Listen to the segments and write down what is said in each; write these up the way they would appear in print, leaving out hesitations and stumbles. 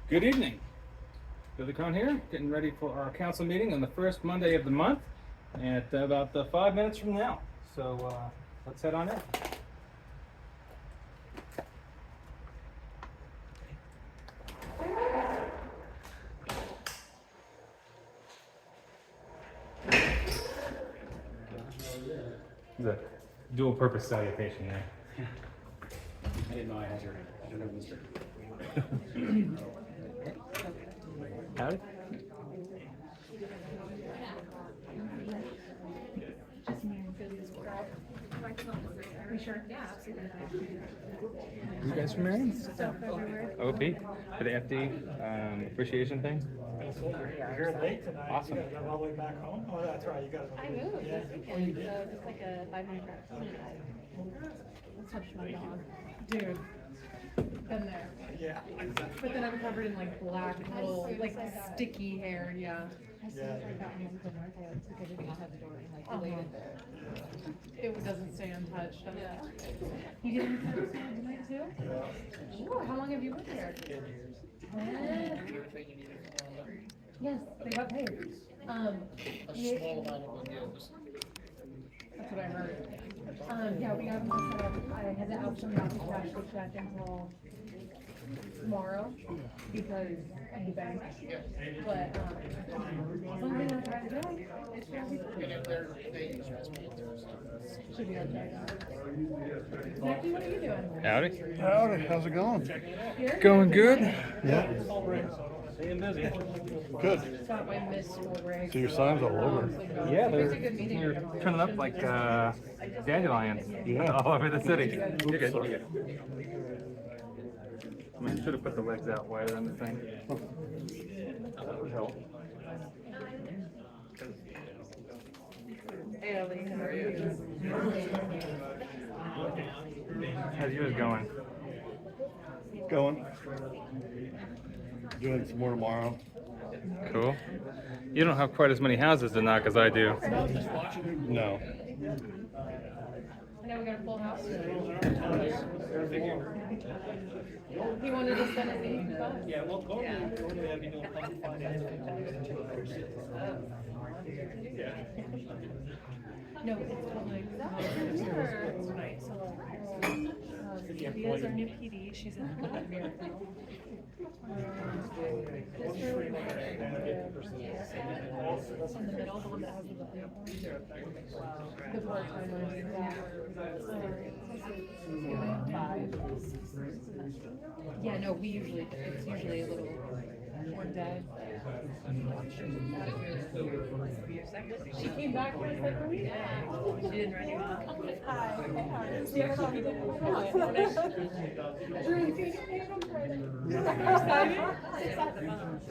Good evening. Billy Cohn here, getting ready for our council meeting on the first Monday of the month at about 5 minutes from now. So let's head on in. The dual purpose salutation there. I didn't know I had your Mr. Howdy. We sure? Yeah, absolutely. You guys from Merriam? Stuff everywhere. OP for the FD appreciation thing? You're late tonight. Awesome. You gotta drive all the way back home? Oh, that's right, you gotta. I moved this weekend, so just like a 5-minute drive. Touch my dog. Dude, been there. Yeah. But then I'm covered in like black, little, like sticky hair, yeah. Yeah. It doesn't stay untouched. You get untouched tonight too? Ooh, how long have you been here? 10 years. Yes, they got paid. A small amount of videos. That's what I heard. Yeah, we got them all set up. I had to ask them not to cash the check until tomorrow because of the bank. But, as long as they don't try to do it, it should be fine. And if they're paying you, that's paying theirs. Should be okay. Jackie, what are you doing? Howdy. Howdy, how's it going? Here? Going good? Yeah, Staying busy. good. Stop my missed school break. See your signs all over. Yeah, It's a good meeting. they're turning up like dandelions Yeah. all over the city. You're good. You're good. I mean, should have put the legs out wider on the thing. That would help. Hey, Ellie, how are you? How's yours going? Going. Doing some more tomorrow. Cool. You don't have quite as many houses to knock as I do. No. I know we got a full house. He wanted to spend his evening fun. Yeah, well, totally have you doing public finance. No, it's totally. Tonight, so, Via's our new PD, she's in Merriam. In the middle, the one that has the part-timers, yeah, no, it's usually a little one day. She came back for a second week. She didn't run you off. Hi.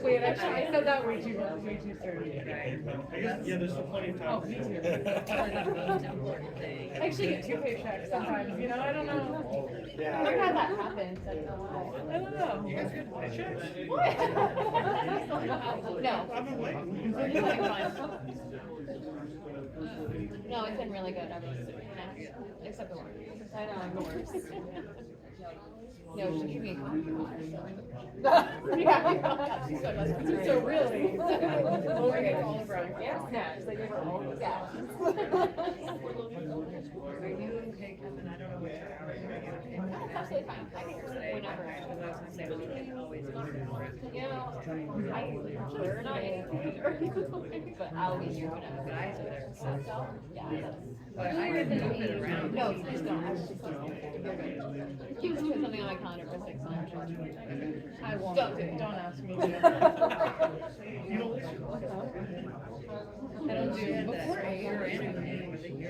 Wait, actually, I said that way too soon. Yeah, there's still plenty of Oh, time. me too. I actually get 2 paychecks sometimes, you know, I don't know. I've never had that happen, so I don't know why. I don't know. You guys get paychecks? No. I've been waiting. No, it's been really good. I mean, except the one. I know, I'm the worst. No, she gave me a compliment. Yeah. So really? Oh, I get all the brownie. Yes, snacks. I gave her all the snacks. Are you okay, Kevin? I don't know what your hours are. That's absolutely fine. I can hear whenever. I was gonna say, well, you can always. You know, they're not in, but I'll be here whenever. Guys are there. So, yeah, But I didn't move it around. no, please don't. I was just you can put something on my calendar for 6 months. I won't. Don't ask me. I don't do before 8 or anything.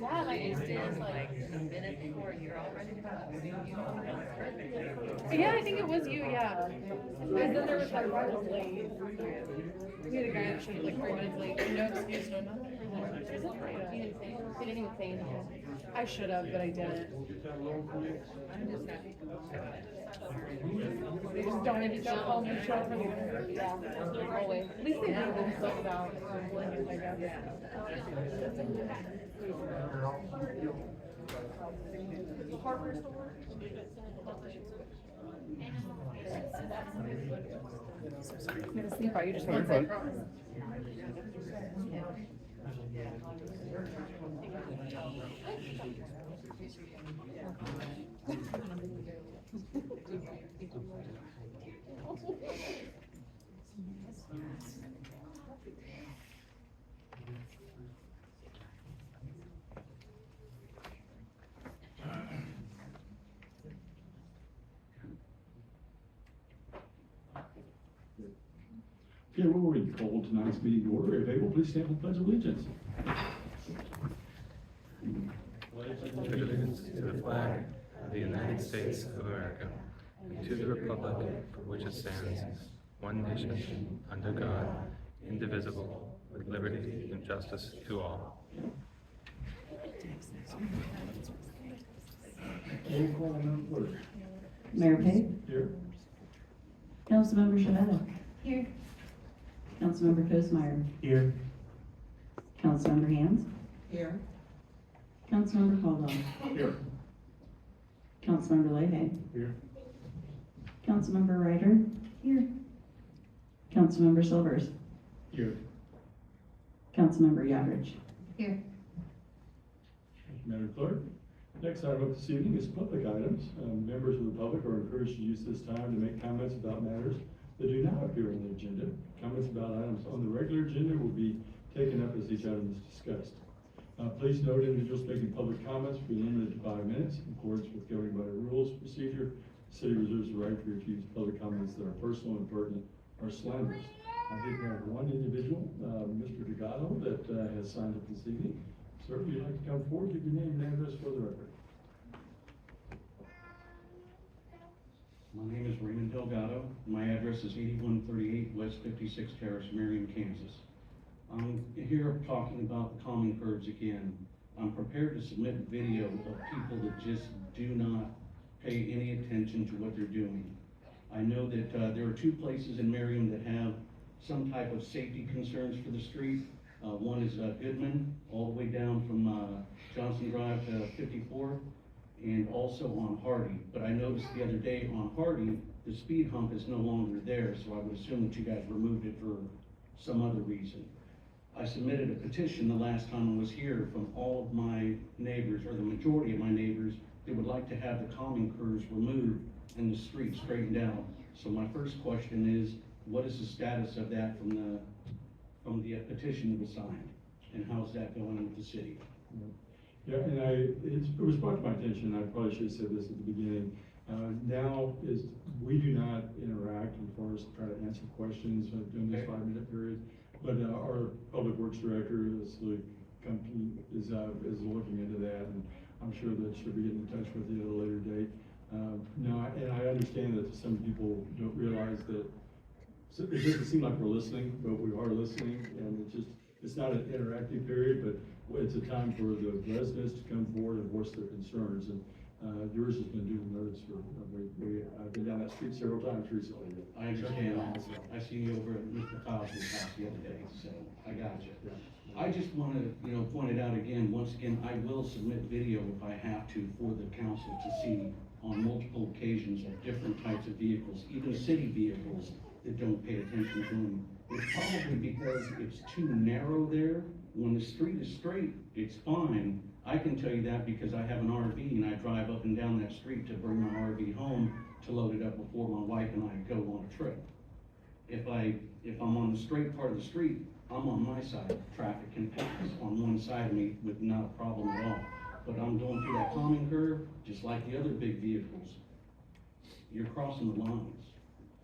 Yeah, my instinct is like A minute before you're all ready to go. yeah, I think it was you, yeah. And then there was like I was late. We had a guy that showed up like 3 minutes late. No excuse, no nothing. You didn't even say anything. I should have, but I didn't. I'm just happy. They just don't even show up and show up for the interview. Yeah, always. At least they do themselves about I guess. Hardware store. I'm gonna sleep out, you just want to say promise. Okay, we'll call tonight's meeting to order. If able, please stand for the pledge of allegiance. Pledge allegiance to the flag of the United States of America, and to the republic for which it stands, one nation, under God, indivisible, with liberty and justice to all. Roll call, Madam Clerk. Mayor Pate, Here. Councilmember Shabeta. Here. Councilmember Cosmeyer. Here. Councilmember Hands. Here. Councilmember Caldwell. Here. Councilmember Leahy. Here. Councilmember Ryder. Here. Councilmember Silvers. Here. Councilmember Yodridge. Here. Madam Clerk. Next item up this evening is public items. Members of the public are encouraged to use this time to make comments about matters that do not appear on the agenda. Comments about items on the regular agenda will be taken up as each item is discussed. Please note individuals making public comments will be limited to 5 minutes in accordance with governing body rules of procedure. The city reserves the right for you to use public comments that are personal, impertinent, or slanderous. I did have one individual, Mr. Delgado, that has signed up this evening. Sir, if you'd like to come forward, give your name and address for the record. My name is Raymond Delgado. My address is 8138 West 56th Terrace, Merriam, Kansas. I'm here talking about the common curbs again. I'm prepared to submit video of people that just do not pay any attention to what they're doing. I know that there are 2 places in Merriam that have some type of safety concerns for the street. One is Goodman, all the way down from Johnson Drive to 54. And also on Hardy. But I noticed the other day on Hardy, the speed hump is no longer there, so I would assume that you guys removed it for some other reason. I submitted a petition the last time I was here from all of my neighbors, or the majority of my neighbors, that would like to have the common curves removed and the street straightened out. So my first question is, what is the status of that from the petition that was signed? And how's that going with the city? Yeah, and it was brought to my attention, I probably should have said this at the beginning. Now we do not interact as far as try to answer questions during this 5-minute period. But our public works director is looking into that, and I'm sure that she'll be getting in touch with you at a later date. Now, and I understand that some people don't realize that, so it doesn't seem like we're listening, but we are listening, and it's not an interactive period, but it's a time for the residents to come forward and voice their concerns, and yours has been duly noticed for, I've been down that street several times recently. I understand that. I seen you over at Mr. Fauci's house the other day, so I got you. I just want to, point it out again, once again, I will submit video if I have to for the council to see on multiple occasions of different types of vehicles, even city vehicles that don't pay attention to them. It's probably because it's too narrow there. When the street is straight, it's fine. I can tell you that because I have an RV and I drive up and down that street to bring my RV home to load it up before my wife and I go on a trip. If I'm on the straight part of the street, I'm on my side. Traffic can pass on one side of me with not a problem at all. But I'm going through that common curve, just like the other big vehicles. You're crossing the lines.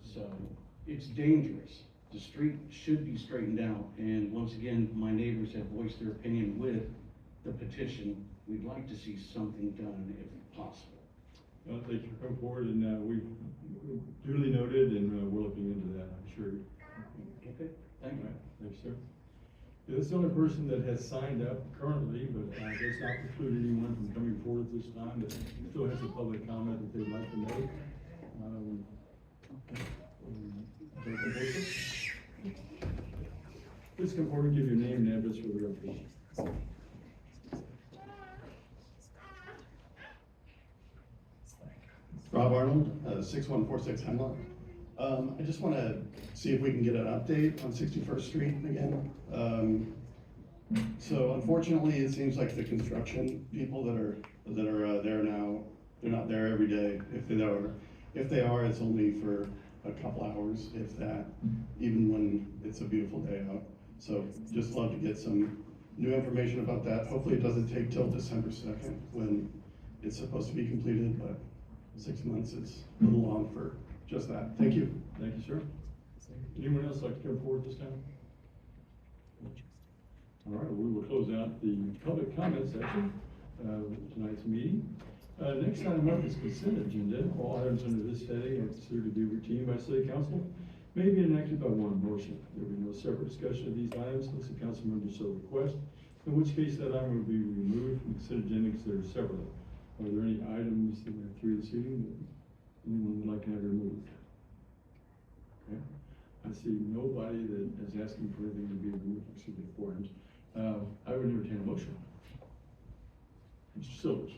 So it's dangerous. The street should be straightened out, and once again, my neighbors have voiced their opinion with the petition. We'd like to see something done if possible. Well, thank you for coming forward, and we've duly noted, and we're looking into that, I'm sure. Okay, thank you. All right, thanks, sir. Yeah, this is the only person that has signed up currently, but does not preclude anyone from coming forward at this time that still has a public comment that they'd like to make. Please come forward and give your name and address for the record. Rob Arnold, 6146 Hemlock. I just want to see if we can get an update on 61st Street again. So unfortunately, it seems like the construction people that are there now, they're not there every day. If they are, it's only for a couple hours, if that, even when it's a beautiful day out. So just love to get some new information about that. Hopefully it doesn't take till December 2nd when it's supposed to be completed, but 6 months is a little long for just that. Thank you. Thank you, sir. Anyone else like to come forward this time? All right, we will close out the public comment section of tonight's meeting. Next item up is consent agenda. All items under this heading are considered to be routine by City Council, may be enacted by one motion. There will be no separate discussion of these items unless the council member so request, in which case that item will be removed from the consent agenda and considered separately. Are there any items that we have through this evening that anyone would like to have removed? Okay. I see nobody that is asking for anything to be removed, excuse me, for items. I would entertain a motion. Mr. Silvers.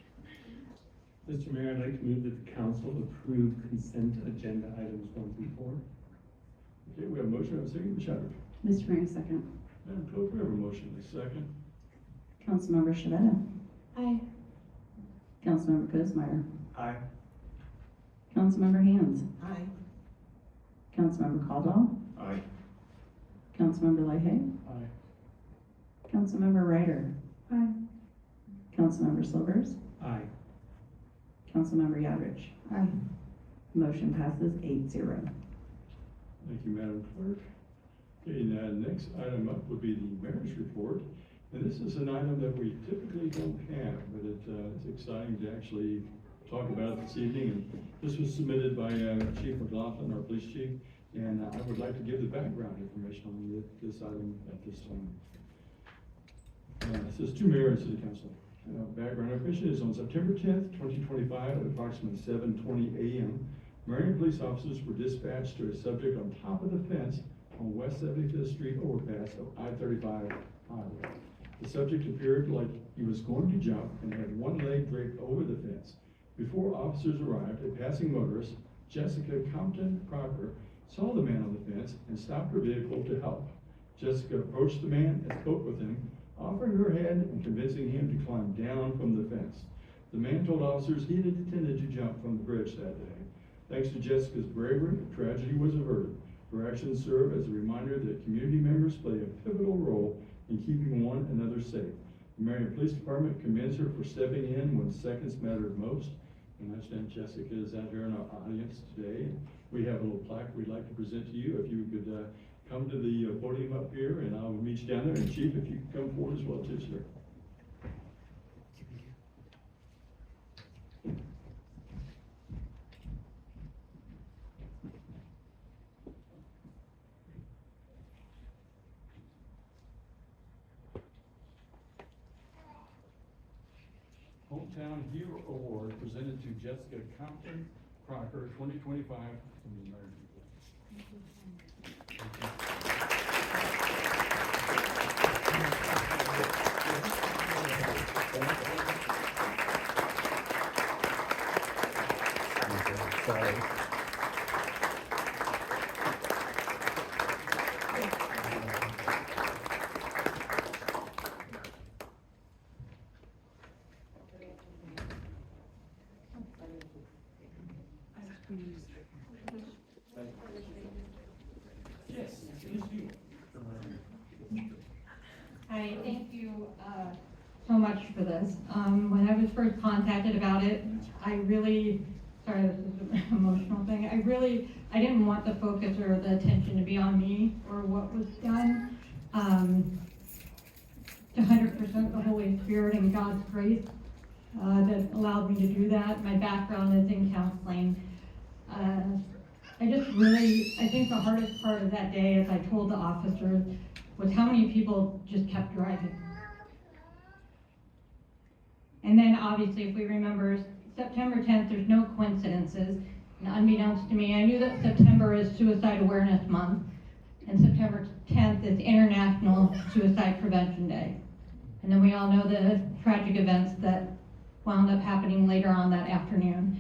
Mr. Mayor, I'd like to move that the council approve consent agenda items 1 through 4. Okay, we have a motion, we have a second, Ms. Shepard. Mr. Mayor, second. Madam Clerk, we have a motion, a second. Councilmember Shavetta. Aye. Councilmember Cosmeyer. Aye. Councilmember Hands. Aye. Councilmember Caldwell. Aye. Councilmember Leahy. Aye. Councilmember Ryder. Aye. Councilmember Silvers. Aye. Councilmember Yadrich. Aye. Motion passes 8-0. Thank you, Madam Clerk. Okay, now, next item up would be the mayor's report. And this is an item that we typically don't have, but it's exciting to actually talk about it this evening. And this was submitted by Chief McLaughlin, our police chief, and I would like to give the background information on this item at this time. It says to Mayor and City Council. Background information is on September 10th, 2025 at approximately 7:20 a.m. Merriam police officers were dispatched to a subject on top of the fence on West 75th Street overpass of I-35 highway. The subject appeared like he was going to jump and had one leg draped over the fence. Before officers arrived, a passing motorist, Jessica Compton Crocker, saw the man on the fence and stopped her vehicle to help. Jessica approached the man and spoke with him, offering her hand and convincing him to climb down from the fence. The man told officers he had intended to jump from the bridge that day. Thanks to Jessica's bravery, tragedy was averted. Her actions serve as a reminder that community members play a pivotal role in keeping one another safe. The Merriam Police Department commends her for stepping in when seconds mattered most. And I understand Jessica is out here in our audience today. We have a little plaque we'd like to present to you. If you could come to the podium up here, and I'll meet you down there. And Chief, if you could come forward as well too, sir. Hometown Hero Award presented to Jessica Compton Crocker, 2025 from the American Sorry. Yes, please do. Hi, thank you so much for this. When I was first contacted about it, I really, sorry, this is an emotional thing. I didn't want the focus or the attention to be on me or what was done. 100% the Holy Spirit and God's grace that allowed me to do that. My background is in counseling. I think the hardest part of that day, as I told the officers, was how many people just kept driving. And then obviously, if we remember, September 10th, there's no coincidences. And unbeknownst to me, I knew that September is Suicide Awareness Month, and September 10th is International Suicide Prevention Day. And then we all know the tragic events that wound up happening later on that afternoon.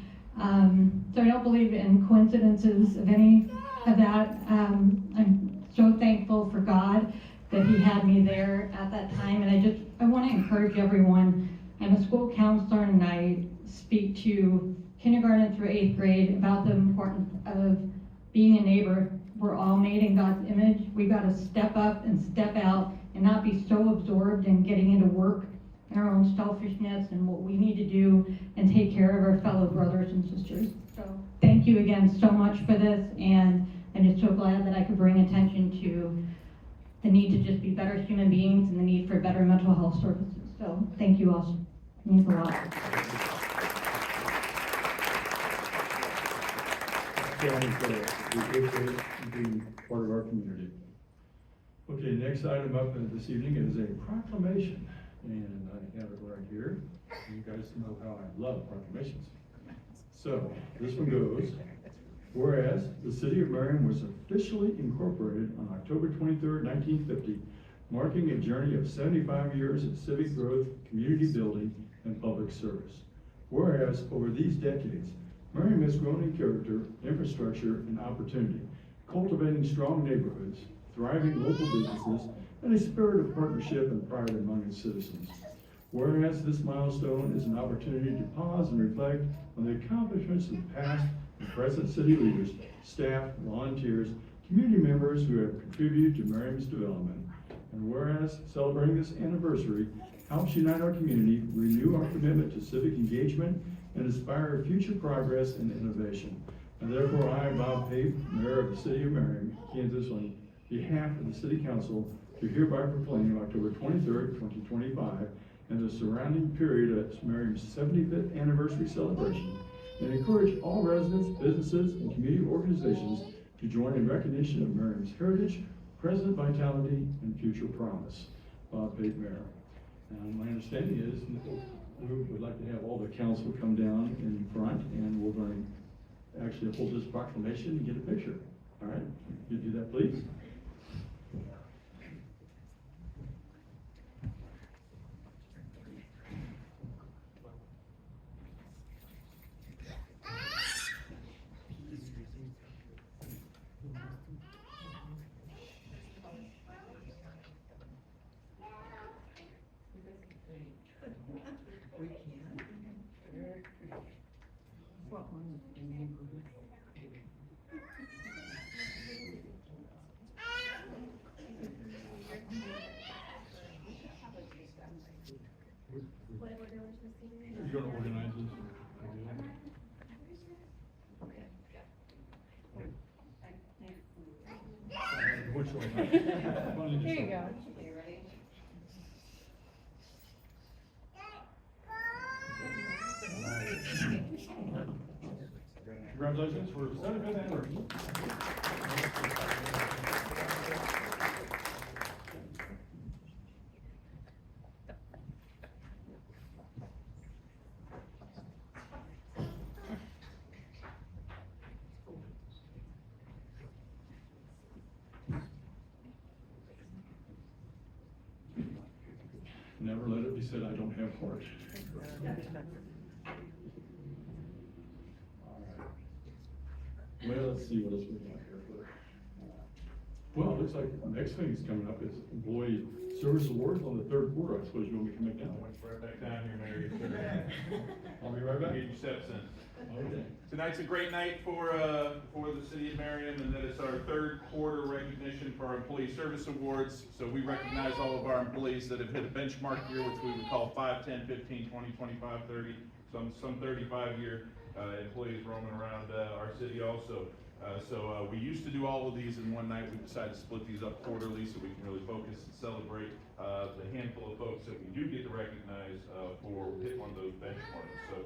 So I don't believe in coincidences of any of that. I'm so thankful for God that He had me there at that time, and I want to encourage everyone. I'm a school counselor, and I speak to kindergarten through 8th grade about the importance of being a neighbor. We're all made in God's image. We got to step up and step out and not be so absorbed in getting into work and our own selfishness and what we need to do and take care of our fellow brothers and sisters. So thank you again so much for this, and I'm just so glad that I could bring attention to the need to just be better human beings and the need for better mental health services. So thank you all. It means a lot. County for we appreciate you being part of our community. Okay, next item up this evening is a proclamation, and I have it right here. You guys know how I love proclamations. So, this one goes, whereas the city of Merriam was officially incorporated on October 23rd, 1950, marking a journey of 75 years of civic growth, community building, and public service. Whereas over these decades, Merriam has grown in character, infrastructure, and opportunity, cultivating strong neighborhoods, thriving local businesses, and a spirit of partnership and pride among its citizens. Whereas this milestone is an opportunity to pause and reflect on the accomplishments of past and present city leaders, staff, volunteers, community members who have contributed to Merriam's development. And whereas celebrating this anniversary helps unite our community, renew our commitment to civic engagement, and inspire future progress and innovation. And therefore, I, Bob Pape, Mayor of the City of Merriam, Kansas, on behalf of the City Council, do hereby proclaim October 23rd, 2025, and the surrounding period as Merriam's 75th anniversary celebration, and encourage all residents, businesses, and community organizations to join in recognition of Merriam's heritage, present vitality, and future promise. Bob Pape, Mayor. My understanding is we would like to have all the council come down in front, and we're going to actually hold this proclamation and get a picture. All right, you do that, please. You're gonna organize this? Which one? Here you go. Congratulations for 75th anniversary. Never let it be said I don't have heart. All right. Well, let's see what else we got here for. Well, it looks like the next thing that's coming up is Employee Service Awards on the third quarter. I suppose you want me to come back down? Right back down here, Mary. I'll be right back. Get your steps in. Okay. Tonight's a great night for the city of Merriam, and that it's our third quarter recognition for our Employee Service Awards. So we recognize all of our employees that have hit a benchmark year, which we would call 5, 10, 15, 20, 25, 30, some 35-year employees roaming around our city also. So we used to do all of these in one night. We decided to split these up quarterly so we can really focus and celebrate the handful of folks that we do get to recognize for hitting one of those benchmarks. So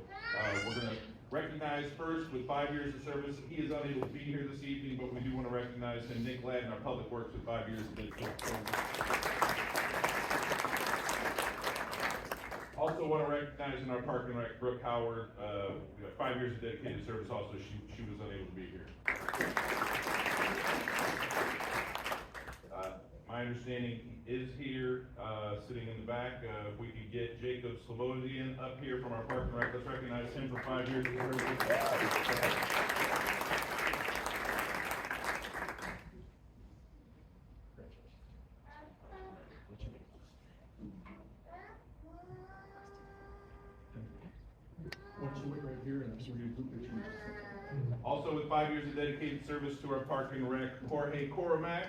we're going to recognize first with 5 years of service. He is unable to be here this evening, but we do want to recognize him, Nick Ladd, in our Public Works with 5 years of service. Also want to recognize in our Park and Rec, Brooke Howard, we got 5 years of dedicated service also. She was unable to be here. My understanding he is here, sitting in the back. If we could get Jacob Slobodian up here from our Park and Rec, let's recognize him for 5 years of service. 5 years of dedicated service to our Park and Rec, Jorge Coromac.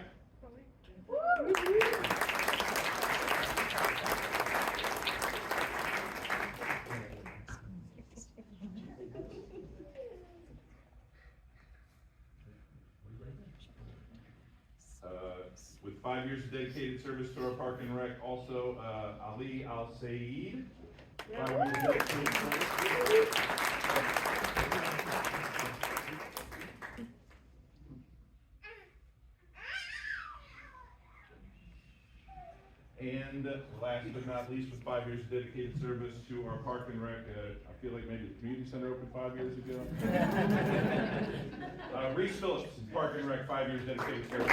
With 5 years of dedicated service to our Park and Rec, also Ali Al Saeed. 5 years dedicated service. And last but not least, with 5 years of dedicated service to our Park and Rec, I feel like maybe the community center opened 5 years ago. Reese Phillips, Park and Rec, 5 years dedicated service.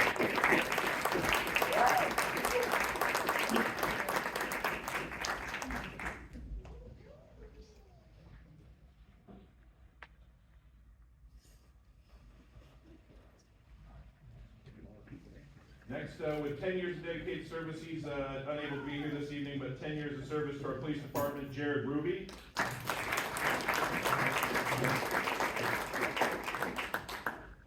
Next, with 10 years of dedicated service, he's unable to be here this evening, but 10 years of service to our police department, Jared Ruby.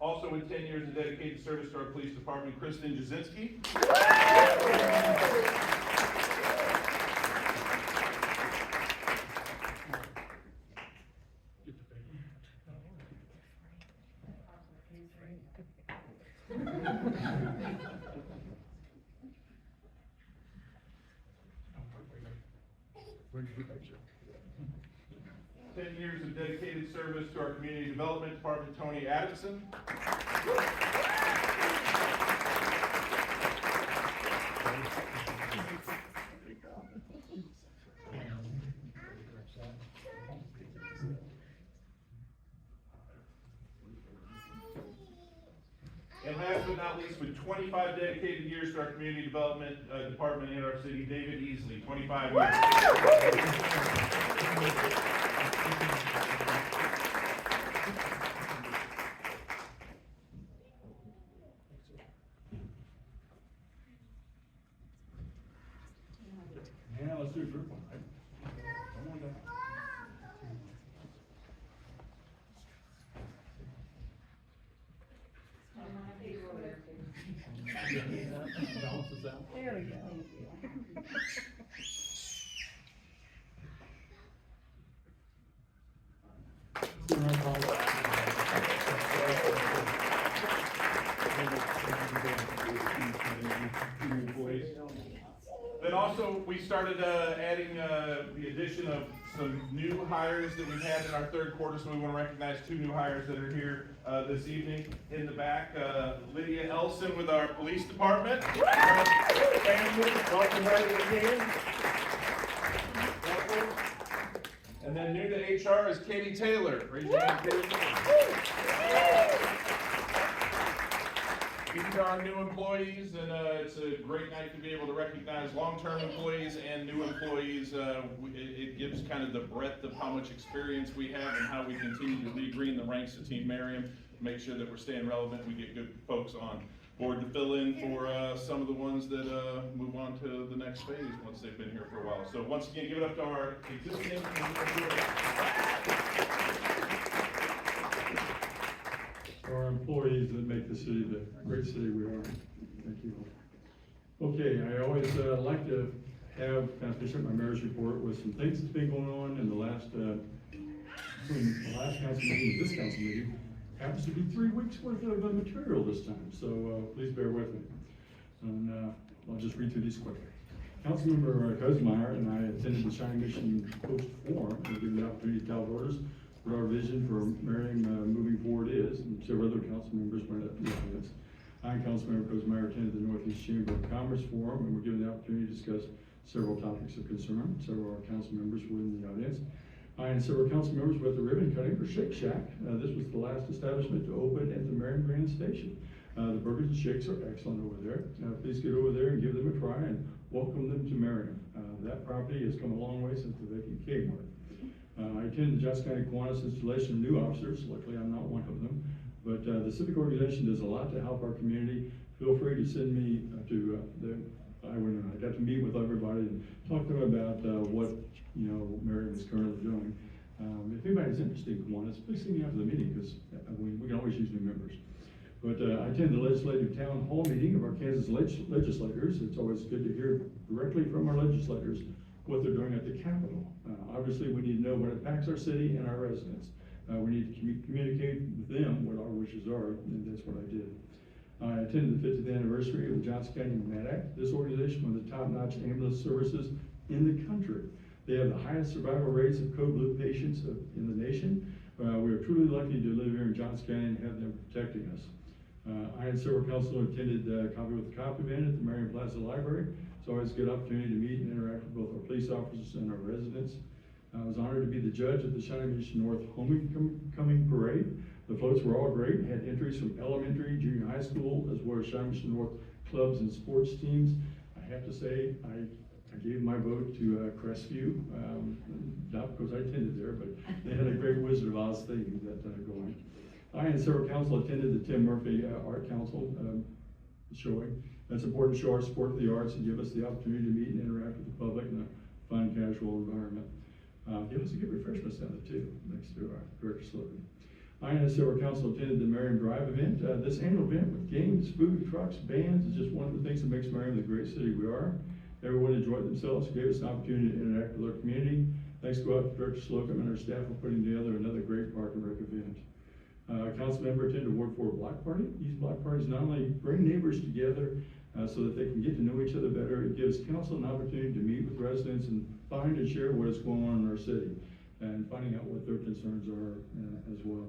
Also with 10 years of dedicated service to our police department, Kristen Jasinski. Where did you get that shirt? 10 years of dedicated service to our community development department, Tony Adamson. And last but not least, with 25 dedicated years to our community development department in our city, David Easley, 25 years. Yeah, let's do a group one, right? Come on down. Balances out. There we go. Then also, we started adding the addition of some new hires that we've had in our third quarter, so we want to recognize 2 new hires that are here this evening. In the back, Lydia Elson with our police department. Welcome, Lydia. And then new to HR is Katie Taylor. Raise your hand, Katie. These are our new employees, and it's a great night to be able to recognize long-term employees and new employees. It gives kind of the breadth of how much experience we have and how we continue to regreen the ranks of Team Merriam, make sure that we're staying relevant. We get good folks on board to fill in for some of the ones that move on to the next phase once they've been here for a while. So once again, give it up to our existing Our employees that make the city the great city we are. Thank you. Okay, I always like to have kind of finish up my mayor's report with some things that's been going on in the last, between the last council meeting and this council meeting. Happens to be 3 weeks worth of material this time, so please bear with me. And I'll just read through these quickly. Councilmember Kozmeyer and I attended the Shining Mission Post Forum and given the opportunity to tell voters what our vision for Merriam moving forward is, and several other council members were in the audience. I and Councilmember Kozmeyer attended the Northeast Chamber of Commerce Forum and were given the opportunity to discuss several topics of concern. Several of our council members were in the audience. I and several council members were at the ribbon cutting for Shake Shack. This was the last establishment to open at the Merriam Grand Station. The burgers and shakes are excellent over there. Please get over there and give them a try and welcome them to Merriam. That property has come a long way since the vacant Kmart. I attended the Johnson County Kiwanis installation of new officers. Luckily, I'm not one of them. But the civic organization does a lot to help our community. Feel free to send me I got to meet with everybody and talk to them about what Merriam is currently doing. If anybody's interested in coming on, please see me after the meeting, because we can always use new members. But I attended the legislative town hall meeting of our Kansas legislators. It's always good to hear directly from our legislators what they're doing at the Capitol. Obviously, we need to know what impacts our city and our residents. We need to communicate with them what our wishes are, and that's what I did. I attended the 50th anniversary of the Johnson County MedAct. This organization, one of the top-notch ambulance services in the country. They have the highest survival rates of code blue patients in the nation. We are truly lucky to live here in Johnson County and have them protecting us. I and several councilors attended Coffee with the Cop event at the Merriam Plaza Library. It's always a good opportunity to meet and interact with both our police officers and our residents. I was honored to be the judge at the Shining Mission North Homecoming Parade. The floats were all great, had entries from elementary, junior high school, as well as Shining Mission North clubs and sports teams. I have to say, I gave my vote to Crestview, not because I attended there, but they had a great Wizard of Oz thing that going. I and several council attended the Tim Murphy Art Council showing. It's important to show our support for the arts and give us the opportunity to meet and interact with the public in a fun, casual environment. Give us a good refreshments down there too, next to our director slogan. I and several council attended the Merriam Drive event. This annual event with games, food, trucks, bands is just one of the things that makes Merriam the great city we are. Everyone enjoyed themselves, gave us an opportunity to interact with our community. Thanks go out to Director Slocum and our staff for putting together another great Park and Rec event. Council member attended Ward 4 block party. These block parties not only bring neighbors together so that they can get to know each other better, it gives council an opportunity to meet with residents and find and share what is going on in our city and finding out what their concerns are as well.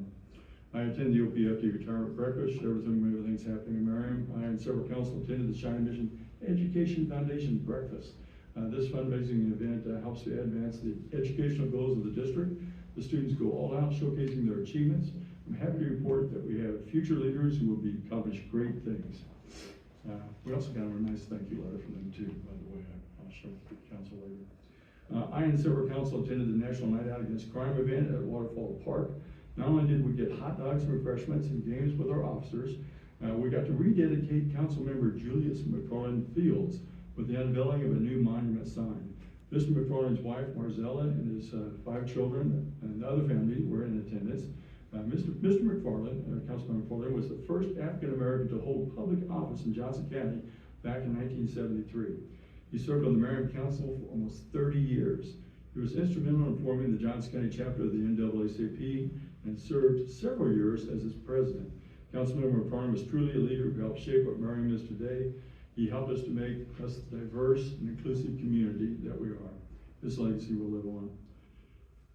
I attended the OPFD retirement breakfast, everything's happening in Merriam. I and several council attended the Shining Mission Education Foundation breakfast. This fundraising event helps to advance the educational goals of the district. The students go all out showcasing their achievements. I'm happy to report that we have future leaders who will accomplish great things. We also got a nice thank you letter from them too, by the way. I'll show the council later. I and several council attended the National Night Out Against Crime event at Waterfall Park. Not only did we get hot dogs and refreshments and games with our officers, we got to rededicate council member Julius McFarland Fields with the unveiling of a new monument sign. Mr. McFarland's wife, Marzella, and his 5 children and the other family were in attendance. Mr. McFarland, Councilman McFarland, was the first African-American to hold public office in Johnson County back in 1973. He served on the Merriam Council for almost 30 years. He was instrumental in forming the Johnson County chapter of the NAACP and served several years as its president. Councilmember McFarland was truly a leader who helped shape what Merriam is today. He helped us to make us the diverse and inclusive community that we are. His legacy will live on.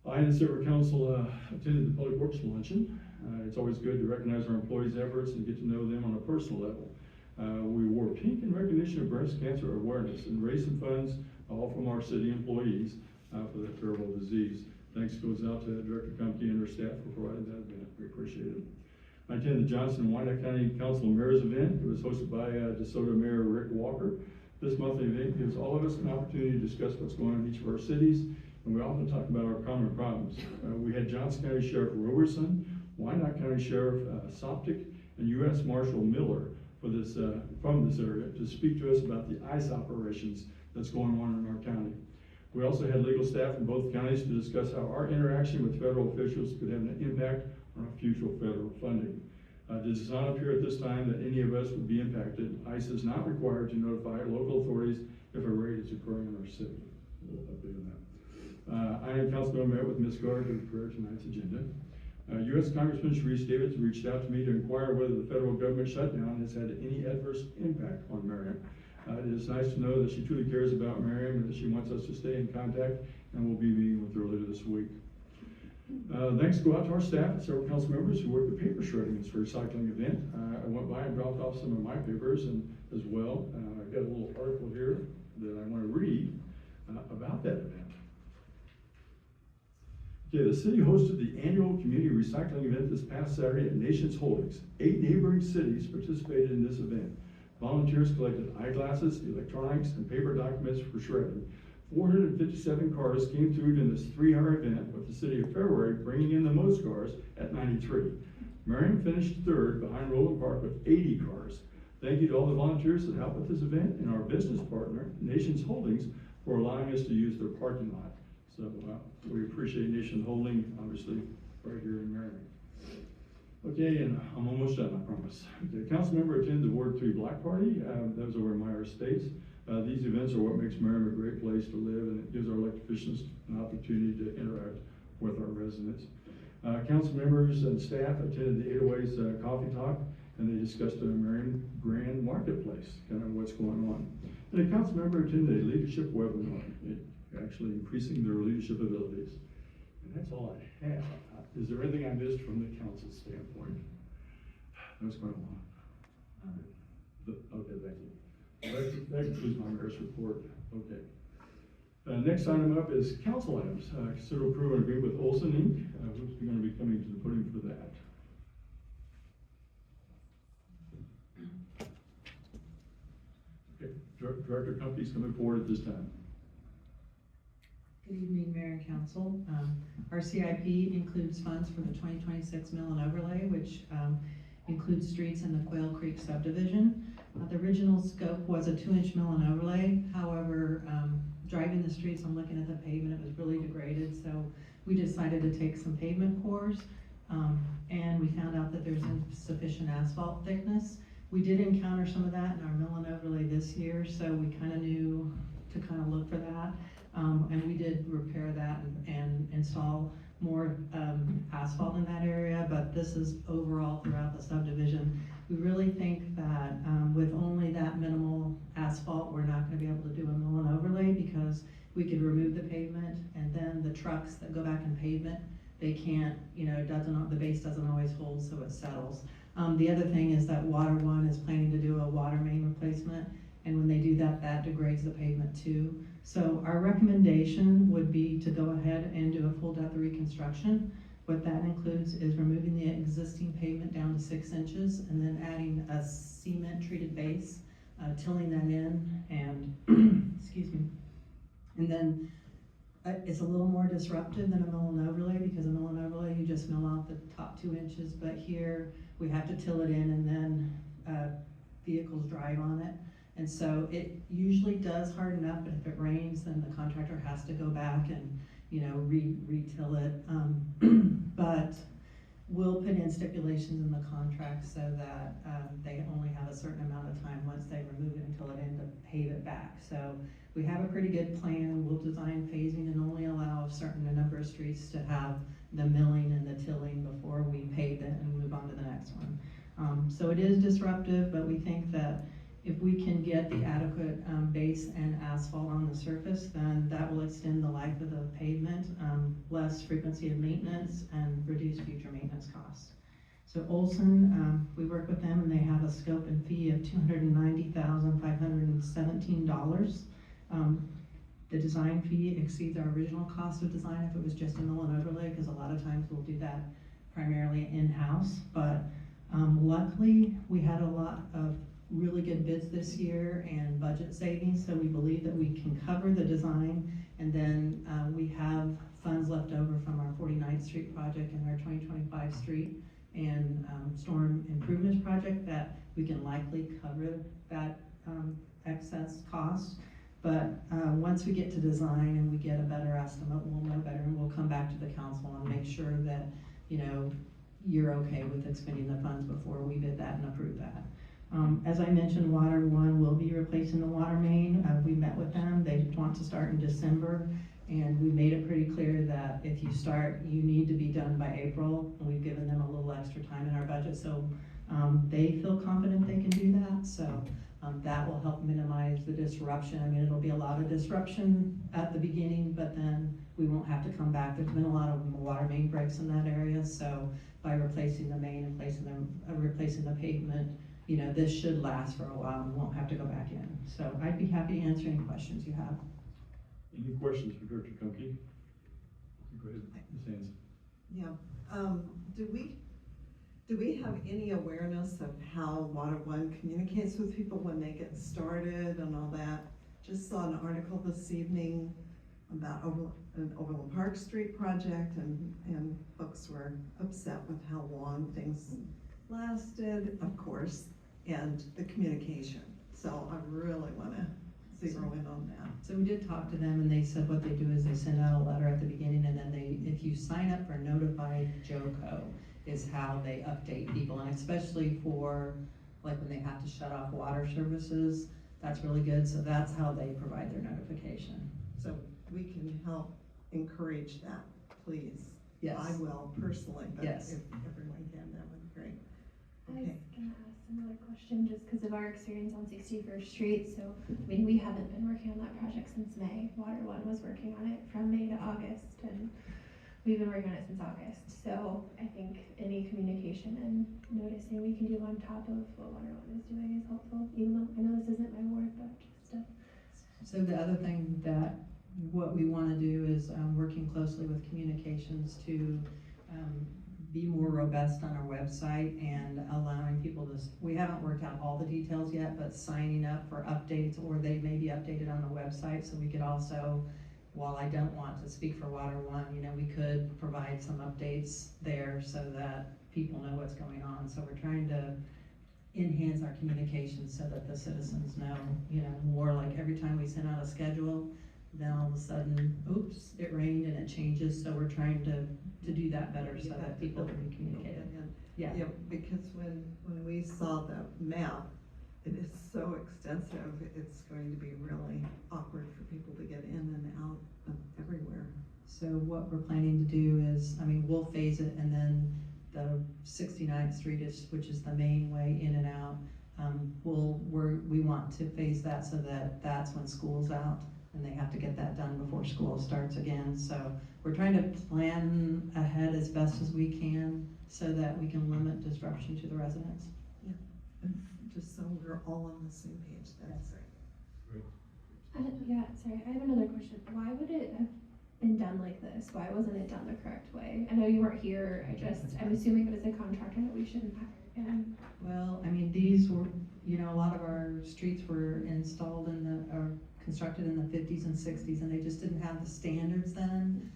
I and several council attended the Public Works Luncheon. It's always good to recognize our employees' efforts and get to know them on a personal level. We wore pink in recognition of breast cancer awareness and raised some funds all from our city employees for that terrible disease. Thanks goes out to Director Kumke and her staff for providing that event. We appreciate it. I attended the Johnson and Wyandotte County Council of Mayors event. It was hosted by DeSoto Mayor Rick Walker. This monthly event gives all of us an opportunity to discuss what's going on in each of our cities, and we often talk about our common problems. We had Johnson County Sheriff Roberson, Wyandotte County Sheriff Soptic, and U.S. Marshal Miller from this area to speak to us about the ICE operations that's going on in our county. We also had legal staff from both counties to discuss how our interaction with federal officials could have an impact on our future federal funding. It does not appear at this time that any of us would be impacted. ICE is not required to notify local authorities if a raid is occurring in our city. We'll update on that. I and Councilmember met with Ms. Gard to prepare tonight's agenda. U.S. Congressman Sharice Davids reached out to me to inquire whether the federal government shutdown has had any adverse impact on Merriam. It is nice to know that she truly cares about Merriam and that she wants us to stay in contact, and we'll be meeting with her later this week. Thanks go out to our staff and several council members who worked the paper shredding this recycling event. I went by and dropped off some of my papers and as well. I've got a little article here that I want to read about that event. Okay, the city hosted the annual community recycling event this past Saturday at Nations Holdings. 8 neighboring cities participated in this event. Volunteers collected eyeglasses, electronics, and paper documents for shredding. 457 cars came through in this 3-hour event, with the city of February bringing in the most cars at 93. Merriam finished 3rd behind Roland Park with 80 cars. Thank you to all the volunteers that helped with this event and our business partner, Nations Holdings, for allowing us to use their parking lot. So we appreciate Nation Holding, obviously, right here in Merriam. Okay, and I'm almost done, I promise. The council member attended the Ward 3 Block Party. That was over in Meyer Estates. These events are what makes Merriam a great place to live, and it gives our elected officials an opportunity to interact with our residents. Council members and staff attended the 808's Coffee Talk, and they discussed the Merriam Grand Marketplace, kind of what's going on. And a council member attended a leadership webinar, actually increasing their leadership abilities. And that's all I have. Is there anything I missed from the council standpoint? That was quite long. Okay, thank you. That concludes my mayor's report. Okay. Next item up is council items. Consider approval and agree with Olson Inc. Who's going to be coming to the podium for that? Okay, Director Company's coming forward at this time. Good evening, Mayor and Council. Our CIP includes funds for the 2026 mill and overlay, which includes streets in the Quail Creek subdivision. The original scope was a 2-inch mill and overlay. However, driving the streets, I'm looking at the pavement, it was really degraded, so we decided to take some pavement cores, and we found out that there's insufficient asphalt thickness. We did encounter some of that in our mill and overlay this year, so we kind of knew to kind of look for that. And we did repair that and install more asphalt in that area, but this is overall throughout the subdivision. We really think that with only that minimal asphalt, we're not gonna be able to do a mill and overlay because we could remove the pavement and then the trucks that go back in pavement, they can't, you know, the base doesn't always hold, so it settles. The other thing is that Water One is planning to do a water main replacement, and when they do that, that degrades the pavement too. So our recommendation would be to go ahead and do a full depth reconstruction. What that includes is removing the existing pavement down to 6 inches and then adding a cement treated base, tilling that in, and excuse me. And then it's a little more disruptive than a mill and overlay because a mill and overlay, you just mill out the top 2 inches, but here we have to till it in and then vehicles drive on it. And so it usually does harden up, but if it rains, then the contractor has to go back and, you know, re-till it. But we'll put in stipulations in the contract so that they only have a certain amount of time once they remove it until it ends to pave it back. So we have a pretty good plan. We'll design phasing and only allow a certain number of streets to have the milling and the tilling before we pave it and move on to the next one. So it is disruptive, but we think that if we can get the adequate base and asphalt on the surface, then that will extend the life of the pavement, less frequency of maintenance, and reduce future maintenance costs. So Olson, we work with them and they have a scope and fee of $290,517. The design fee exceeds our original cost of design if it was just a mill and overlay, because a lot of times we'll do that primarily in-house. But luckily, we had a lot of really good bids this year and budget savings, so we believe that we can cover the design, and then we have funds left over from our 49th Street project and our 2025 street and storm improvements project that we can likely cover that excess cost. But once we get to design and we get a better estimate, we'll know better, and we'll come back to the council and make sure that, you know, you're okay with expending the funds before we bid that and approve that. As I mentioned, Water One will be replacing the water main. We met with them. They want to start in December, and we made it pretty clear that if you start, you need to be done by April, and we've given them a little extra time in our budget, so they feel confident they can do that. So that will help minimize the disruption. I mean, it'll be a lot of disruption at the beginning, but then we won't have to come back. There's been a lot of water main breaks in that area, so by replacing the main and replacing the pavement, you know, this should last for a while and we won't have to go back in. So I'd be happy to answer any questions you have. Any questions for Director Kumpke? Go ahead, Ms. Haynes. Yeah, do we have any awareness of how Water One communicates with people when they get started and all that? Just saw an article this evening about an Overland Park Street project, and folks were upset with how long things lasted, of course, and the communication. So I really want to zero in on that. So we did talk to them, and they said what they do is they send out a letter at the beginning, and then if you sign up for Notified JOCO, is how they update people, and especially for, like, when they have to shut off water services, that's really good, so that's how they provide their notification. So we can help encourage that, please. Yes. I will personally, but Yes. if everyone can, that would be great. I was Okay. gonna ask another question just because of our experience on 61st Street. So, I mean, we haven't been working on that project since May. Water One was working on it from May to August, and we've been working on it since August. So, I think any communication and noticing we can do on top of what Water One is doing is helpful, even though I know this isn't my ward, but just So the other thing that, what we wanna do is, working closely with communications to, be more robust on our website and allowing people to, we haven't worked out all the details yet, but signing up for updates, or they may be updated on the website, so we could also, while I don't want to speak for Water One, you know, we could provide some updates there so that people know what's going on. So we're trying to enhance our communication so that the citizens know, you know, more, like every time we send out a schedule, then all of a sudden, oops, it rained and it changes, so we're trying to do that better so that people can be communicated. Yeah. Yeah, because when we saw the map, it is so extensive, it's going to be really awkward for people to get in and out of everywhere. So what we're planning to do is, I mean, we'll phase it, and then the 69th Street is, which is the main way in and out, we want to phase that so that that's when school's out, and they have to get that done before school starts again. So we're trying to plan ahead as best as we can so that we can limit disruption to the residents. Yeah, and just so we're all on the same page, that's great. yeah. Sorry, I have another question. Why would it have been done like this? Why wasn't it done the correct way? I know you weren't here. I'm assuming it was a contractor that we shouldn't have. Well, I mean, these were, you know, a lot of our streets were installed or constructed in the 50s and 60s, and they just didn't have the standards then.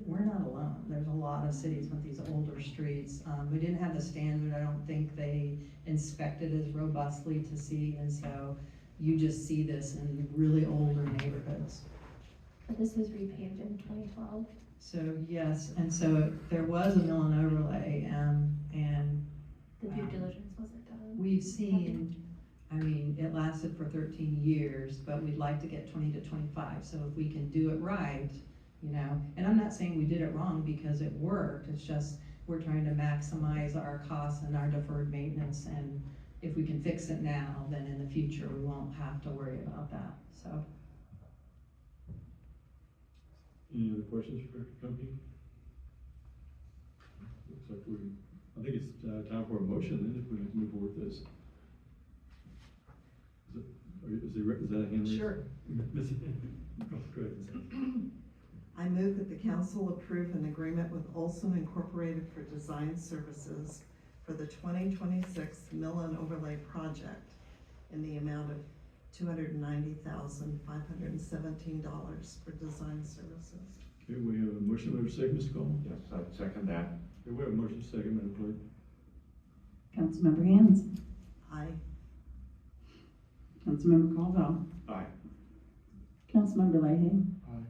We're not alone. There's a lot of cities with these older streets. We didn't have the standard. I don't think they inspected as robustly to see, and so you just see this in really older neighborhoods. But this was repaved in 2012. So yes, and so there was a mill and overlay, and The due diligence wasn't done. we've seen, I mean, it lasted for 13 years, but we'd like to get 20 to 25. So if we can do it right, you know, and I'm not saying we did it wrong because it worked. It's just we're trying to maximize our costs and our deferred maintenance. And if we can fix it now, then in the future we won't have to worry about that. So. Any other questions for Director Cumpy? Looks like I think it's time for a motion then, if we have to move forward with this. Is that a hand raise? Sure. Go ahead. I move that the council approve an agreement with Olson Incorporated for design services for the 2026 Mill and Overlay project in the amount of $290,517 for design services. Okay, we have a motion, we have a second, Mr. Coleman? Yes, I second that. Okay, we have a motion, second, Madam Clerk. Councilmember Hans. Aye. Councilmember Caldwell. Aye. Councilmember Leahy. Aye.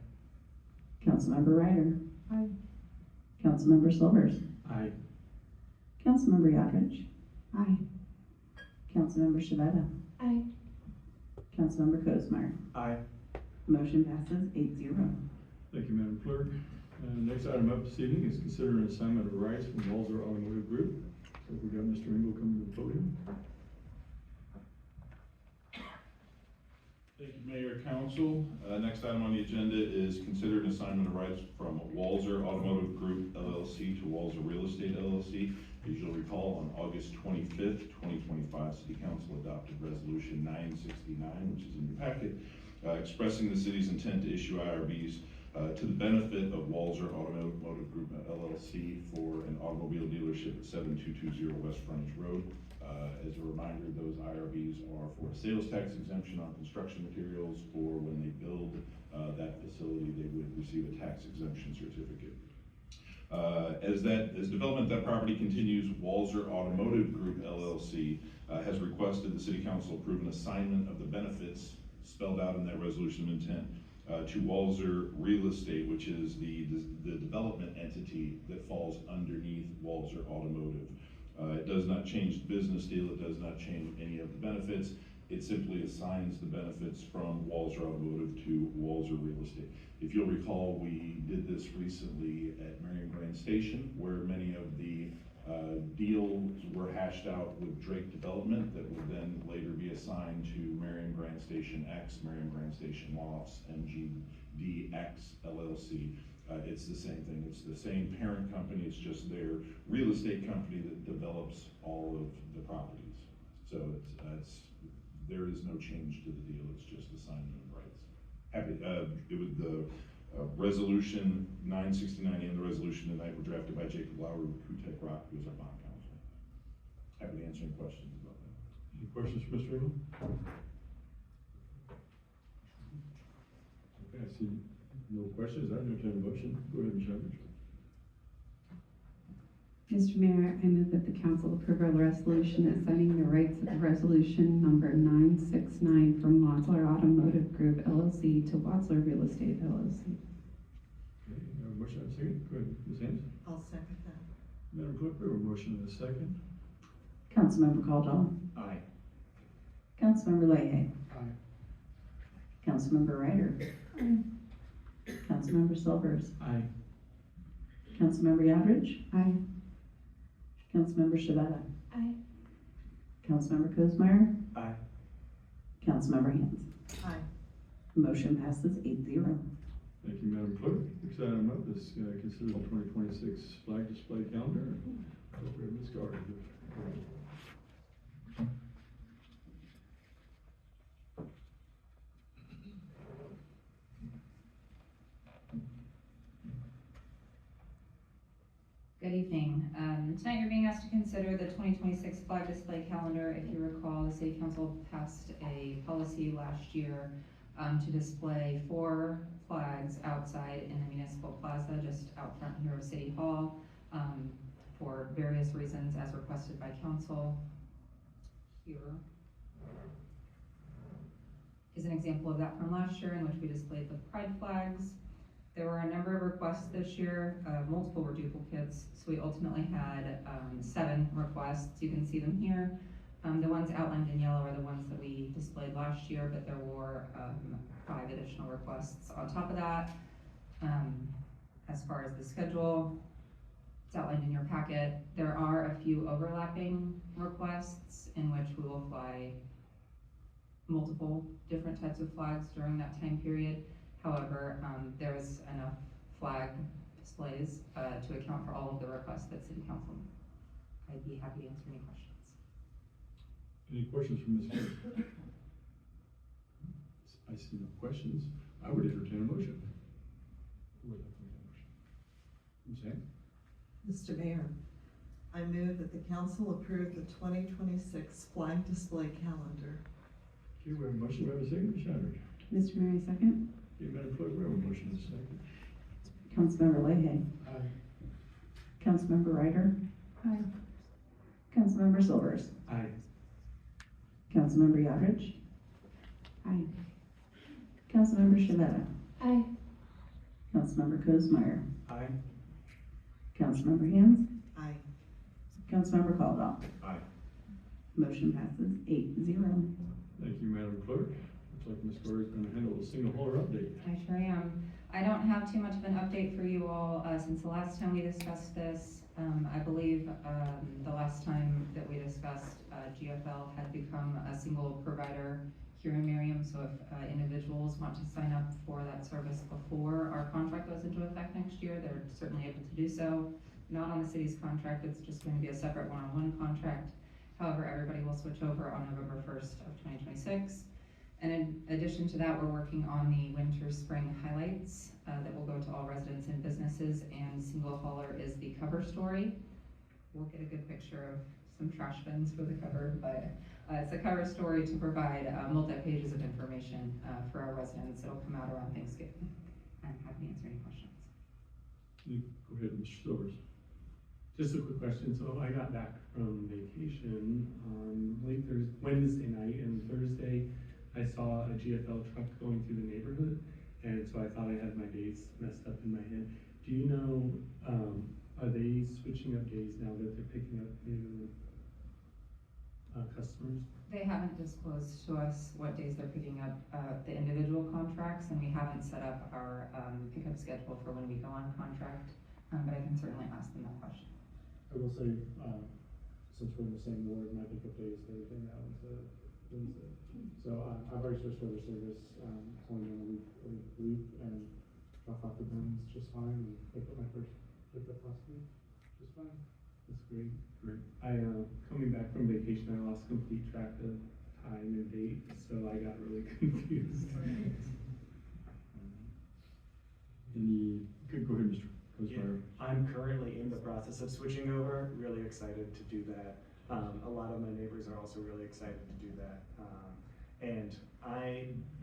Councilmember Ryder. Aye. Councilmember Silvers. Aye. Councilmember Yodrich. Aye. Councilmember Shavetta. Aye. Councilmember Cosmer. Aye. Motion passes 8-0. Thank you, Madam Clerk. Next item up this evening is consider an assignment of rights from Walzer Automotive Group. So we got Mr. Engel coming to the podium. Thank you, Mayor, Council. Next item on the agenda is consider an assignment of rights from Walzer Automotive Group LLC to Walzer Real Estate LLC. As you'll recall, on August 25th, 2025, City Council adopted Resolution 969, which is in your packet, expressing the city's intent to issue IRBs to the benefit of Walzer Automotive Group LLC for an automobile dealership at 7220 West Frontage Road. As a reminder, those IRBs are for a sales tax exemption on construction materials, or when they build that facility, they would receive a tax exemption certificate. As development of that property continues, Walzer Automotive Group LLC has requested the city council approve an assignment of the benefits spelled out in that resolution of intent to Walzer Real Estate, which is the development entity that falls underneath Walzer Automotive. It does not change the business deal, it does not change any of the benefits. It simply assigns the benefits from Walzer Automotive to Walzer Real Estate. If you'll recall, we did this recently at Merriam Grand Station, where many of the deals were hashed out with Drake Development that would then later be assigned to Merriam Grand Station X, Merriam Grand Station Lofts, MGDX LLC. It's the same thing. It's the same parent company. It's just their real estate company that develops all of the properties. So there is no change to the deal. It's just assignment of rights. It was the resolution 969 and the resolution tonight were drafted by Jacob Lowry with Kutek Rock, who is our bond counsel. Happy to answer any questions about that. Any questions for Mr. Engel? Okay, I see no questions. I entertain a motion. Go ahead, Ms. Shepard. Mr. Mayor, I move that the council approve a resolution assigning the rights of resolution number 969 from Watzler Automotive Group LLC to Watzler Real Estate LLC. Okay, we have a motion and a second. Go ahead, Ms. Haynes. I'll second that. Madam Clerk, we have a motion and a second. Councilmember Caldwell. Aye. Councilmember Leahy. Aye. Councilmember Ryder. Councilmember Silvers. Aye. Councilmember Yadrich. Aye. Councilmember Shavetta. Aye. Councilmember Kozmeyer. Aye. Councilmember Hans. Aye. Motion passes 8-0. Thank you, Madam Clerk. Next item up is consider the 2026 flag display calendar. Appropriate Ms. Gardner. Good evening. Tonight you're being asked to consider the 2026 flag display calendar. If you recall, the City Council passed a policy last year to display 4 flags outside in the Municipal Plaza, just out front here of City Hall, for various reasons as requested by Council. Here is an example of that from last year, in which we displayed the pride flags. There were a number of requests this year. Multiple were duplicates, so we ultimately had 7 requests. You can see them here. The ones outlined in yellow are the ones that we displayed last year, but there were 5 additional requests on top of that. As far as the schedule, it's outlined in your packet. There are a few overlapping requests in which we will fly multiple different types of flags during that time period. However, there is enough flag displays to account for all of the requests that City Council. I'd be happy to answer any questions. Any questions from Ms. Gardner? I see no questions. I would entertain a motion. Who would like to make a motion? Ms. Haynes? Mr. Mayor, I move that the council approve the 2026 flag display calendar. Okay, we have a motion. We have a second. Ms. Shepard. Mr. Mayor, second. Okay, Madam Clerk, we have a motion and a second. Councilmember Leahy. Aye. Councilmember Ryder. Aye. Councilmember Silvers. Aye. Councilmember Yadrich. Aye. Councilmember Shavetta. Aye. Councilmember Kozmeyer. Aye. Councilmember Hans. Aye. Councilmember Caldwell. Aye. Motion passes 8-0. Thank you, Madam Clerk. Looks like Ms. Gardner is going to handle the single hauler update. I sure am. I don't have too much of an update for you all since the last time we discussed this. I believe the last time that we discussed, GFL had become a single provider here in Merriam. So if individuals want to sign up for that service before our contract goes into effect next year, they're certainly able to do so. Not on the city's contract, it's just going to be a separate one-on-one contract. However, everybody will switch over on November 1st of 2026. And in addition to that, we're working on the winter-spring highlights that will go to all residents and businesses, and single hauler is the cover story. We'll get a good picture of some trash bins for the cover, but it's a cover story to provide multi-pages of information for our residents. It'll come out around Thanksgiving. I'm happy to answer any questions. Go ahead, Mr. Silvers. Just a quick question. So I got back from vacation on late Wednesday night and Thursday, I saw a GFL truck going through the neighborhood, and so I thought I had my days messed up in my head. Do you know, are they switching up days now that they're picking up new customers? They haven't disclosed to us what days they're picking up the individual contracts, and we haven't set up our pickup schedule for when we go on contract, but I can certainly ask them that question. I will say, since we're in the same ward, my pickup day is Thursday now into Wednesday. So I've already switched over service, it's only been a week, and drop off the bins just fine, and pick up my first pickup last week, just fine. That's great. Great. I, coming back from vacation, I lost complete track of time and date, so I got really confused. Go ahead, Mr. Cosmeyer. I'm currently in the process of switching over, really excited to do that. A lot of my neighbors are also really excited to do that. And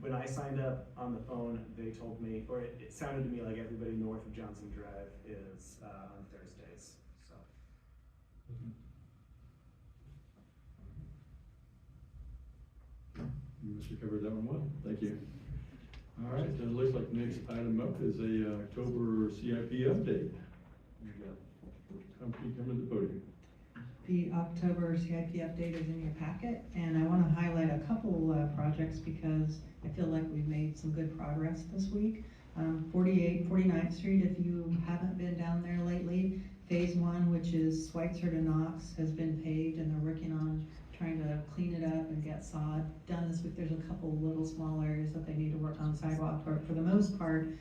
when I signed up on the phone, they told me, or it sounded to me like everybody north of Johnson Drive is on Thursdays, so. You must have covered that one well, thank you. All right, then it looks like next item up is a October CIP update. We got company coming to the podium. The October CIP update is in your packet, and I want to highlight a couple projects because I feel like we've made some good progress this week. 49th Street, if you haven't been down there lately, Phase 1, which is Schweitzer to Knox, has been paved, and they're working on trying to clean it up and get sod done this week. There's a couple little small areas that they need to work on sidewalk, but for the most part,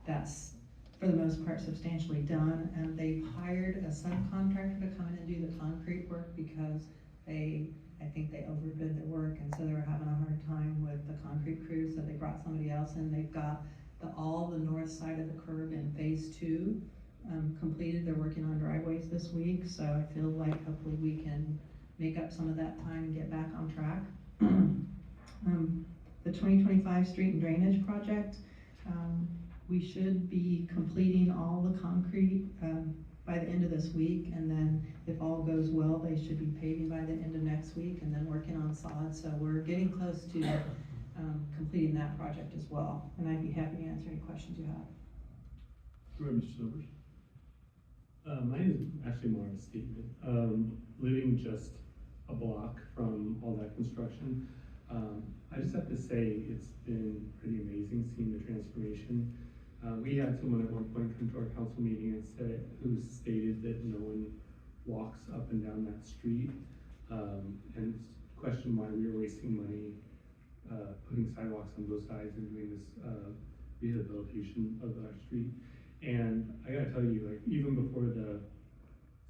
that's substantially done. And they've hired a subcontractor to come in and do the concrete work because I think they overbid their work, and so they were having a hard time with the concrete crew, so they brought somebody else in. They've got all the north side of the curb in Phase 2 completed. They're working on driveways this week, so I feel like hopefully we can make up some of that time and get back on track. The 2025 street and drainage project, we should be completing all the concrete by the end of this week, and then if all goes well, they should be paving by the end of next week and then working on sod. So we're getting close to completing that project as well, and I'd be happy to answer any questions you have. Go ahead, Mr. Silvers. Mine is actually more of a statement. Living just a block from all that construction, I just have to say it's been pretty amazing seeing the transformation. We had someone at one point come to our council meeting and who stated that no one walks up and down that street, and questioned why we were wasting money putting sidewalks on both sides and doing this rehabilitation of our street. And I gotta tell you, like, even before the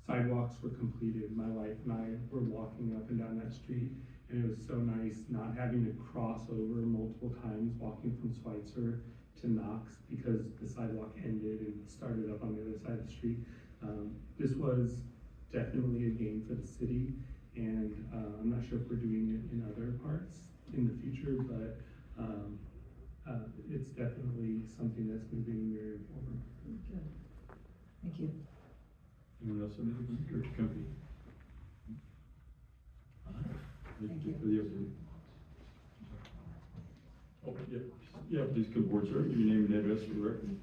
sidewalks were completed, my wife and I were walking up and down that street, and it was so nice not having to cross over multiple times, walking from Schweitzer to Knox because the sidewalk ended and started up on the other side of the street. This was definitely a gain for the city, and I'm not sure if we're doing it in other parts in the future, but it's definitely something that's moving Merriam forward. Good. Thank you. Anyone else on the church company? Thank you. For the update. Oh, yeah, please come forward, sir. Give your name and address for the record.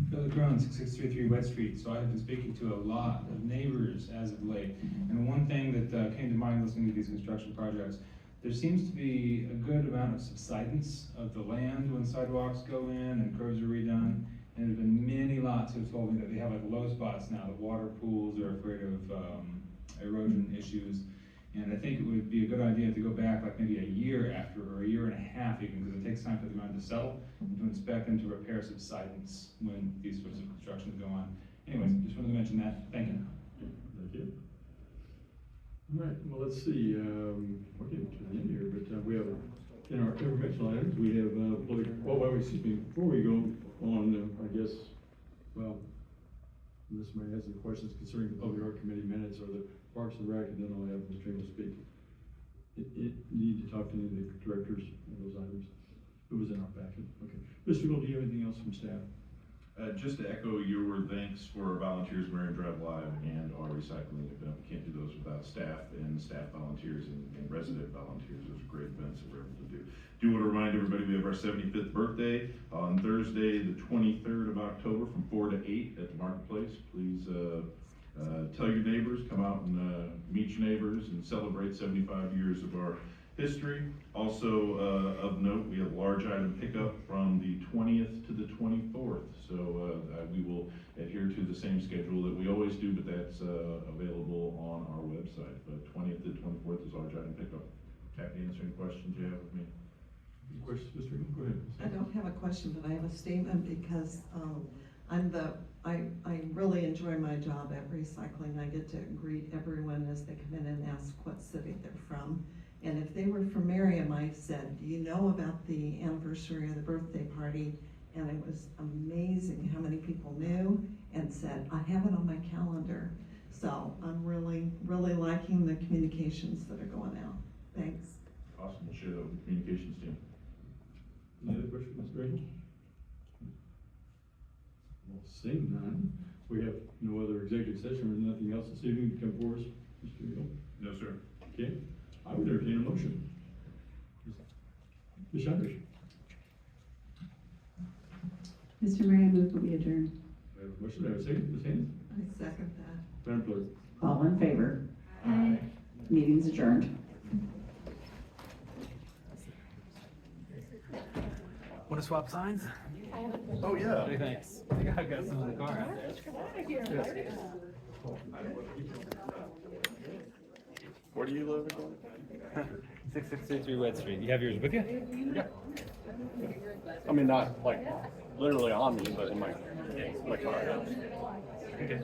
Billy Crone, 6633 West Street. So I've been speaking to a lot of neighbors as of late. And one thing that came to mind listening to these construction projects, there seems to be a good amount of subsidence of the land when sidewalks go in and curbs are redone. And there's been many lots who've told me that they have like low spots now, that water pools are afraid of erosion issues. And I think it would be a good idea to go back like maybe a year after, or a year and a half even, because it takes time for the ground to settle, and to inspect and to repair subsidence when these sorts of constructions go on. Anyways, just wanted to mention that. Thank you. Thank you. All right, well, let's see, we're getting to the end here, but we have, in our informational items, we have, before we go on, I guess, well, unless somebody has any questions concerning the Public Art Committee minutes or the Parks and Rec, and then I'll have Ms. Trimble speak. You need to talk to any of the directors of those items. It was in our packet. Okay. Mr. Gould, do you have anything else from staff? Just to echo your thanks for our volunteers, Merriam Drive Live and our recycling event. We can't do those without staff and staff volunteers and resident volunteers. Those are great events that we're able to do. Do want to remind everybody we have our 75th birthday on Thursday, the 23rd of October from 4 to 8 at the marketplace. Please tell your neighbors, come out and meet your neighbors and celebrate 75 years of our history. Also of note, we have large item pickup from the 20th to the 24th. So we will adhere to the same schedule that we always do, but that's available on our website. But 20th to 24th is large item pickup. Happy to answer any questions you have with me. Any questions, Mr. Eagle? Go ahead. I don't have a question, but I have a statement because I really enjoy my job at recycling. I get to greet everyone as they come in and ask what city they're from. And if they were from Merriam, I said, do you know about the anniversary of the birthday party? And it was amazing how many people knew and said, I have it on my calendar. So I'm really, really liking the communications that are going out. Thanks. Awesome, we'll share that with the communications team. Any other questions, Mr. Eagle? Well, seeing none, we have no other executive session or nothing else this evening to come for us, Mr. Eagle? No, sir. Okay, I would entertain a motion. Ms. Sanders? Mr. Mayor, I move that we adjourn. We have a motion, we have a second, Ms. Haynes? I second that. Madam Clerk? All in favor? Aye. Meeting's adjourned. Want to swap signs? Oh, yeah. Hey, thanks. I think I've got some in the car out there. Where do you live again? 6633 West Street. You have yours with you? Yeah. I mean, not like literally on me, but in my car. Okay.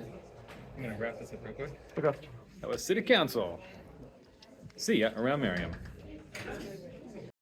I'm gonna wrap this up real quick. Okay. That was City Council. See ya around Merriam.